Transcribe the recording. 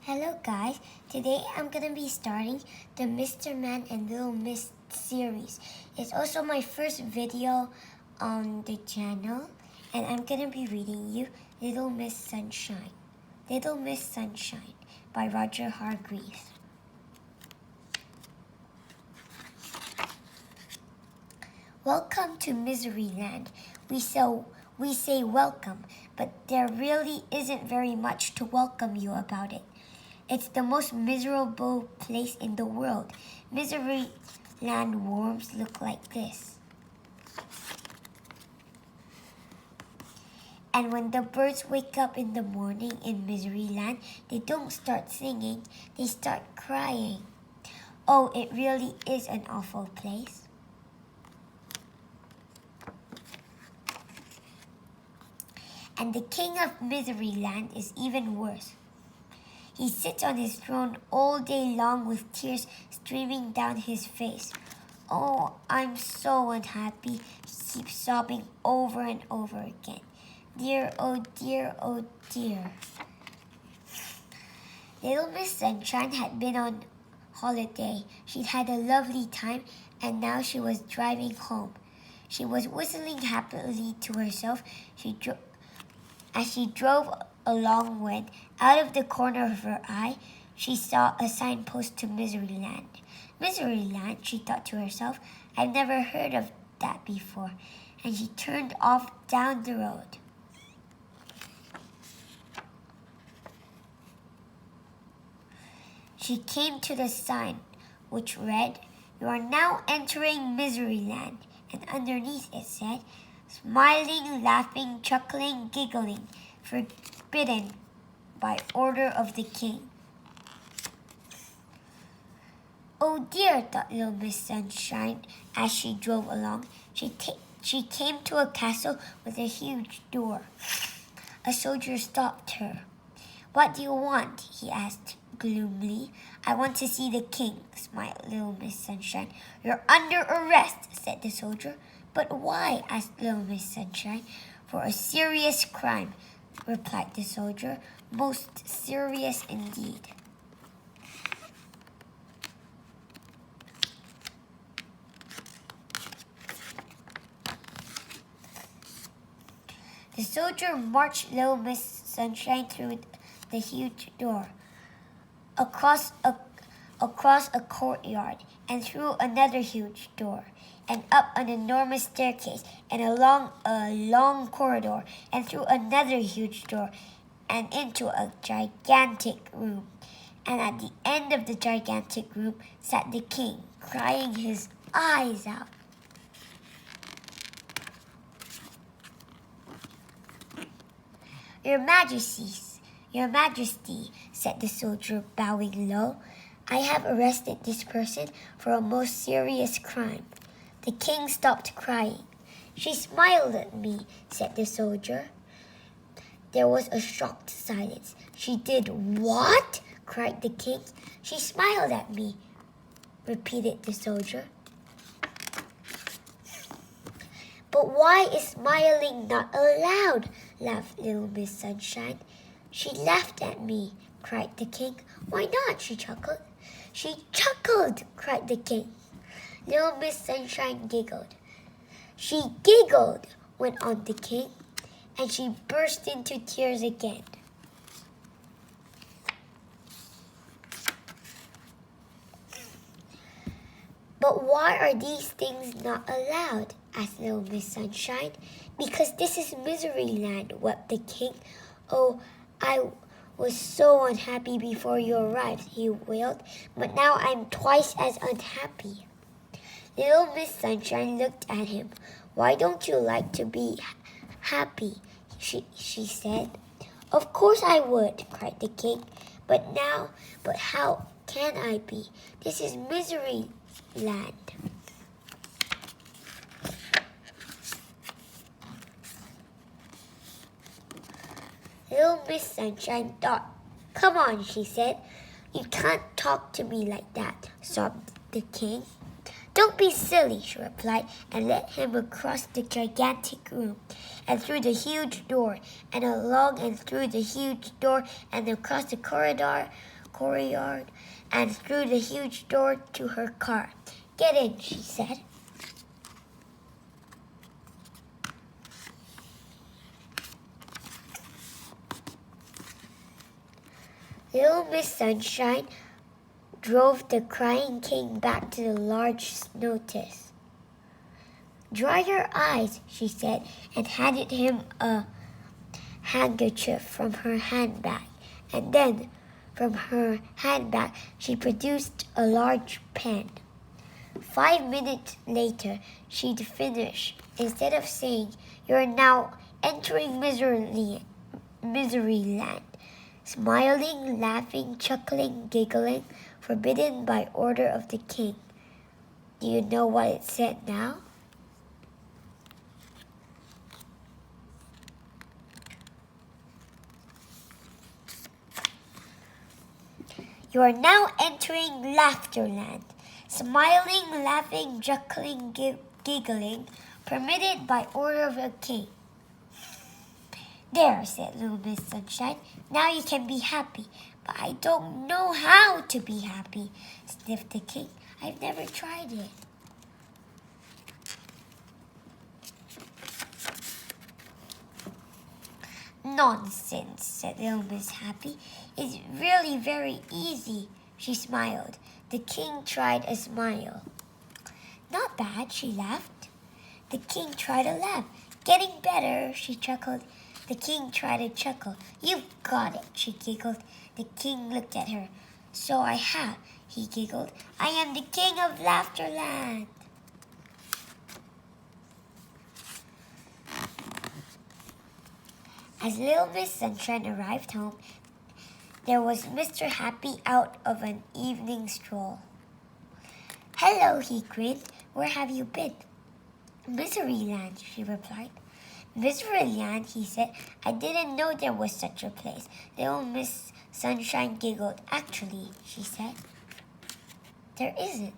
Hello guys, today I'm gonna be starting the Mr. Man and Little Miss series. It's also my first video on the channel and I'm gonna be reading you Little Miss Sunshine. Little Miss Sunshine by Roger Hargreaves. Welcome to Miseryland. We say welcome, but there really isn't very much to welcome you about it. It's the most miserable place in the world. Miseryland worms look like this. And when the birds wake up in the morning in Miseryland, they don't start singing, they start crying. Oh, it really is an awful place. And the king of Miseryland is even worse. He sits on his throne all day long with tears streaming down his face. Oh, I'm so unhappy, he keeps sobbing over and over again. Dear, oh dear, oh dear. Little Miss Sunshine had been on holiday. She'd had a lovely time and now she was driving home. She was whistling happily to herself as she drove along when, out of the corner of her eye, she saw a signpost to Miseryland. Miseryland, she thought to herself, I've never heard of that before, and she turned off down the road. She came to the sign, which read, You are now entering Miseryland, and underneath it said, Smiling, laughing, chuckling, giggling, forbidden by order of the king. Oh dear, thought Little Miss Sunshine as she drove along. She came to a castle with a huge door. A soldier stopped her. What do you want? He asked gloomily. I want to see the king, smiled Little Miss Sunshine. You're under arrest, said the soldier. But why? Asked Little Miss Sunshine. For a serious crime, replied the soldier. Most serious indeed. The soldier marched Little Miss Sunshine through the huge door, across a courtyard, and through another huge door, and up an enormous staircase, and along a long corridor, and through another huge door, and into a gigantic room. And at the end of the gigantic room sat the king, crying his eyes out. Your Majesty, said the soldier, bowing low, I have arrested this person for a most serious crime. The king stopped crying. She smiled at me, said the soldier. There was a shocked silence. She did what? Cried the king. She smiled at me, repeated the soldier. But why is smiling not allowed? Laughed Little Miss Sunshine. She laughed at me, cried the king. Why not? She chuckled. She chuckled, cried the king. Little Miss Sunshine giggled. She giggled, went on the king, and she burst into tears again. But why are these things not allowed? Asked Little Miss Sunshine. Because this is Miseryland, wept the king. Oh, I was so unhappy before you arrived, he wailed, but now I'm twice as unhappy. Little Miss Sunshine looked at him. Why don't you like to be happy? She said. Of course I would, cried the king. But how can I be? This is Miseryland. Little Miss Sunshine thought. Come on, she said. You can't talk to me like that, sobbed the king. Don't be silly, she replied, and led him across the gigantic room, and through the huge door, and along and through the huge door, and across the courtyard, and through the huge door to her car. Get in, she said. Little Miss Sunshine drove the crying king back to the large notice. Dry your eyes, she said, and handed him a handkerchief from her handbag. And then, from her handbag, she produced a large pen. 5 minutes later, she'd finished. Instead of saying, "You're now entering misery land," smiling, laughing, chuckling, giggling, forbidden by order of the king. Do you know what it said now? You are now entering Laughterland. Smiling, laughing, chuckling, giggling, permitted by order of the king. There, said Little Miss Sunshine. Now you can be happy. But I don't know how to be happy, sniffed the king. I've never tried it. Nonsense, said Little Miss Happy. It's really very easy. She smiled. The king tried a smile. Not bad, she laughed. The king tried a laugh. Getting better, she chuckled. The king tried a chuckle. You've got it, she giggled. The king looked at her. So I have, he giggled. I am the king of Laughterland. As Little Miss Sunshine arrived home, there was Mr. Happy out of an evening stroll. Hello, he grinned. Where have you been? Miseryland, she replied. Miseryland, he said. I didn't know there was such a place. Little Miss Sunshine giggled. Actually, she said, there isn't.